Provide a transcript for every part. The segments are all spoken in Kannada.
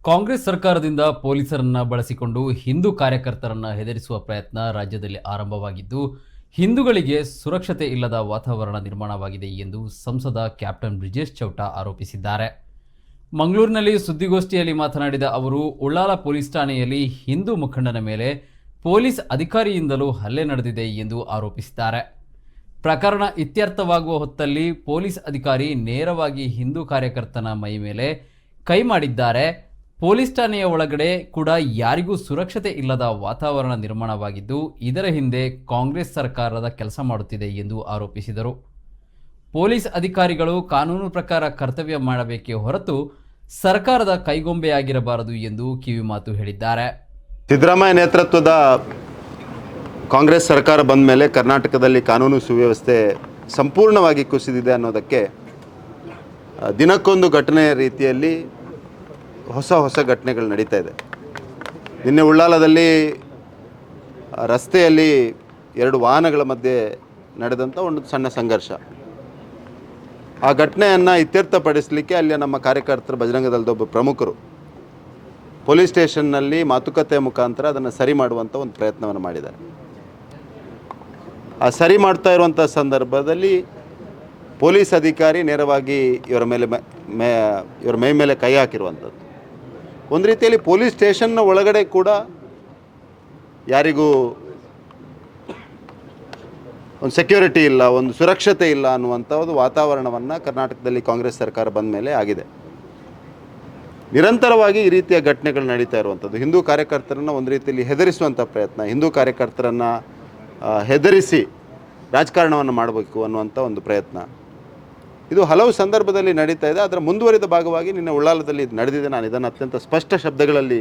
ಕಾಂಗ್ರೆಸ್ ಸರ್ಕಾರದಿಂದ ಪೊಲೀಸರನ್ನ ಬಳಸಿಕೊಂಡು ಹಿಂದೂ ಕಾರ್ಯಕರ್ತರನ್ನ ಹೆದರಿಸುವ ಪ್ರಯತ್ನ ರಾಜ್ಯದಲ್ಲಿ ಆರಂಭವಾಗಿದ್ದು, ಹಿಂದೂಗಳಿಗೆ ಸುರಕ್ಷತೆ ಇಲ್ಲದ ವಾತಾವರಣ ನಿರ್ಮಾಣವಾಗಿದೆ ಎಂದು ಸಂಸದ ಕ್ಯಾಪ್ಟನ್ ಬ್ರಿಜೇಶ್ ಚೌಟ ಆರೋಪಿಸಿದ್ದಾರೆ. ಮಂಗಳೂರಿನಲ್ಲಿ ಸುದ್ದಿಗೋಷ್ಠಿಯಲ್ಲಿ ಮಾತನಾಡಿದ ಅವರು, ಉಳ್ಳಾಲ ಪೊಲೀಸ್ ಠಾಣೆಯಲ್ಲಿ ಹಿಂದೂ ಮುಖಂಡನ ಮೇಲೆ ಪೊಲೀಸ್ ಅಧಿಕಾರಿಯಿಂದಲೂ ಹಲ್ಲೆ ನಡೆದಿದೆ ಎಂದು ಆರೋಪಿಸಿದ್ದಾರೆ. ಪ್ರಕರಣ ಇತ್ಯರ್ಥವಾಗುವ ಹೊತ್ತಲ್ಲಿ ಪೊಲೀಸ್ ಅಧಿಕಾರಿ ನೇರವಾಗಿ ಹಿಂದೂ ಕಾರ್ಯಕರ್ತನ ಮೈ ಮೇಲೆ ಕೈ ಮಾಡಿದ್ದಾರೆ. ಪೊಲೀಸ್ ಠಾಣೆಯ ಒಳಗಡೆ ಕೂಡ ಯಾರಿಗೂ ಸುರಕ್ಷತೆ ಇಲ್ಲದ ವಾತಾವರಣ ನಿರ್ಮಾಣವಾಗಿದ್ದು, ಇದರ ಹಿಂದೆ ಕಾಂಗ್ರೆಸ್ ಸರ್ಕಾರದ ಕೆಲಸ ಮಾಡುತ್ತಿದೆ ಎಂದು ಆರೋಪಿಸಿದರು. ಪೊಲೀಸ್ ಅಧಿಕಾರಿಗಳು ಕಾನೂನು ಪ್ರಕಾರ ಕರ್ತವ್ಯ ಮಾಡಬೇಕೇ ಹೊರತು ಸರ್ಕಾರದ ಕೈಗೊಂಬೆಯಾಗಿರಬಾರದು ಎಂದು ಕಿವಿಮಾತು ಹೇಳಿದ್ದಾರೆ. ಸಿದ್ದರಾಮಯ್ಯ ನೇತೃತ್ವದ ಕಾಂಗ್ರೆಸ್ ಸರ್ಕಾರ ಬಂದ ಮೇಲೆ ಕರ್ನಾಟಕದಲ್ಲಿ ಕಾನೂನು ಸುವ್ಯವಸ್ಥೆ ಸಂಪೂರ್ಣವಾಗಿ ಕುಸಿದಿದೆ ಅನ್ನೋದಕ್ಕೆ ದಿನಕ್ಕೊಂದು ಘಟನೆ ರೀತಿಯಲ್ಲಿ ಹೊಸ ಘಟನೆಗಳು ನಡೀತಾ ಇದೆ. ನಿನ್ನೆ ಉಳ್ಳಾಲದಲ್ಲಿ ರಸ್ತೆಯಲ್ಲಿ ಎರಡು ವಾಹನಗಳ ಮಧ್ಯೆ ನಡೆದಂಥ ಒಂದು ಸಣ್ಣ ಸಂಘರ್ಷ. ಆ ಘಟನೆಯನ್ನು ಇತ್ಯರ್ಥಪಡಿಸಲಿಕ್ಕೆ ಅಲ್ಲಿಯ ನಮ್ಮ ಕಾರ್ಯಕರ್ತರು, ಬಜರಂಗ ದಳದ ಒಬ್ಬ ಪ್ರಮುಖರು ಪೊಲೀಸ್ ಸ್ಟೇಷನ್ನಲ್ಲಿ ಮಾತುಕತೆಯ ಮುಖಾಂತರ ಅದನ್ನು ಸರಿ ಮಾಡುವಂಥ ಒಂದು ಪ್ರಯತ್ನವನ್ನು ಮಾಡಿದ್ದಾರೆ. ಆ ಸರಿ ಮಾಡ್ತಾ ಇರುವಂಥ ಸಂದರ್ಭದಲ್ಲಿ ಪೊಲೀಸ್ ಅಧಿಕಾರಿ ನೇರವಾಗಿ ಇವರ ಮೈ ಮೇಲೆ ಕೈ ಹಾಕಿರುವಂಥದ್ದು. ಒಂದು ರೀತಿಯಲ್ಲಿ ಪೊಲೀಸ್ ಸ್ಟೇಷನ್ನ ಒಳಗಡೆ ಕೂಡ ಯಾರಿಗೂ ಒಂದು ಸೆಕ್ಯೂರಿಟಿ ಇಲ್ಲ, ಒಂದು ಸುರಕ್ಷತೆ ಇಲ್ಲ ಅನ್ನುವಂಥ ಒಂದು ವಾತಾವರಣವನ್ನು ಕರ್ನಾಟಕದಲ್ಲಿ ಕಾಂಗ್ರೆಸ್ ಸರ್ಕಾರ ಬಂದ ಮೇಲೆ ಆಗಿದೆ. ನಿರಂತರವಾಗಿ ಈ ರೀತಿಯ ಘಟನೆಗಳು ನಡೀತಾ ಇರುವಂಥದ್ದು. ಹಿಂದೂ ಕಾರ್ಯಕರ್ತರನ್ನು ಒಂದು ರೀತಿಯಲ್ಲಿ ಹೆದರಿಸುವಂಥ ಪ್ರಯತ್ನ, ಹಿಂದೂ ಕಾರ್ಯಕರ್ತರನ್ನು ಹೆದರಿಸಿ ರಾಜಕಾರಣವನ್ನು ಮಾಡಬೇಕು ಅನ್ನುವಂಥ ಒಂದು ಪ್ರಯತ್ನ, ಇದು ಹಲವು ಸಂದರ್ಭದಲ್ಲಿ ನಡೀತಾ ಇದೆ. ಅದರ ಮುಂದುವರಿದ ಭಾಗವಾಗಿ ನಿನ್ನೆ ಉಳ್ಳಾಲದಲ್ಲಿ ನಡೆದಿದೆ. ನಾನು ಇದನ್ನು ಅತ್ಯಂತ ಸ್ಪಷ್ಟ ಶಬ್ದಗಳಲ್ಲಿ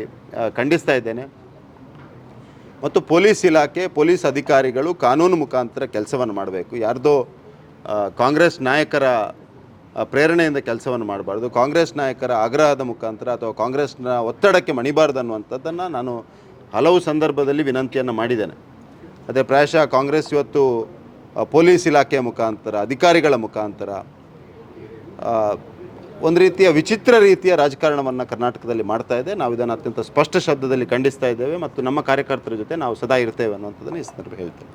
ಖಂಡಿಸ್ತಾ ಇದ್ದೇನೆ. ಮತ್ತು ಪೊಲೀಸ್ ಇಲಾಖೆ, ಪೊಲೀಸ್ ಅಧಿಕಾರಿಗಳು ಕಾನೂನು ಮುಖಾಂತರ ಕೆಲಸವನ್ನು ಮಾಡಬೇಕು. ಯಾರ್ದೋ ಕಾಂಗ್ರೆಸ್ ನಾಯಕರ ಪ್ರೇರಣೆಯಿಂದ ಕೆಲಸವನ್ನು ಮಾಡಬಾರ್ದು, ಕಾಂಗ್ರೆಸ್ ನಾಯಕರ ಆಗ್ರಹದ ಮುಖಾಂತರ ಅಥವಾ ಕಾಂಗ್ರೆಸ್ನ ಒತ್ತಡಕ್ಕೆ ಮಣಿಬಾರ್ದು ಅನ್ನುವಂಥದ್ದನ್ನು ನಾನು ಹಲವು ಸಂದರ್ಭದಲ್ಲಿ ವಿನಂತಿಯನ್ನು ಮಾಡಿದ್ದೇನೆ. ಅದೇ ಪ್ರಾಯಶಃ ಕಾಂಗ್ರೆಸ್ ಇವತ್ತು ಪೊಲೀಸ್ ಇಲಾಖೆಯ ಮುಖಾಂತರ, ಅಧಿಕಾರಿಗಳ ಮುಖಾಂತರ ಒಂದು ರೀತಿಯ ವಿಚಿತ್ರ ರೀತಿಯ ರಾಜಕಾರಣವನ್ನು ಕರ್ನಾಟಕದಲ್ಲಿ ಮಾಡ್ತಾ ಇದೆ. ನಾವು ಇದನ್ನು ಅತ್ಯಂತ ಸ್ಪಷ್ಟ ಶಬ್ದದಲ್ಲಿ ಖಂಡಿಸ್ತಾ ಇದ್ದೇವೆ ಮತ್ತು ನಮ್ಮ ಕಾರ್ಯಕರ್ತರ ಜೊತೆ ನಾವು ಸದಾ ಇರ್ತೇವೆ ಅನ್ನುವಂಥದ್ದನ್ನು ಈ ಸಂದರ್ಭ ಹೇಳ್ತೇವೆ.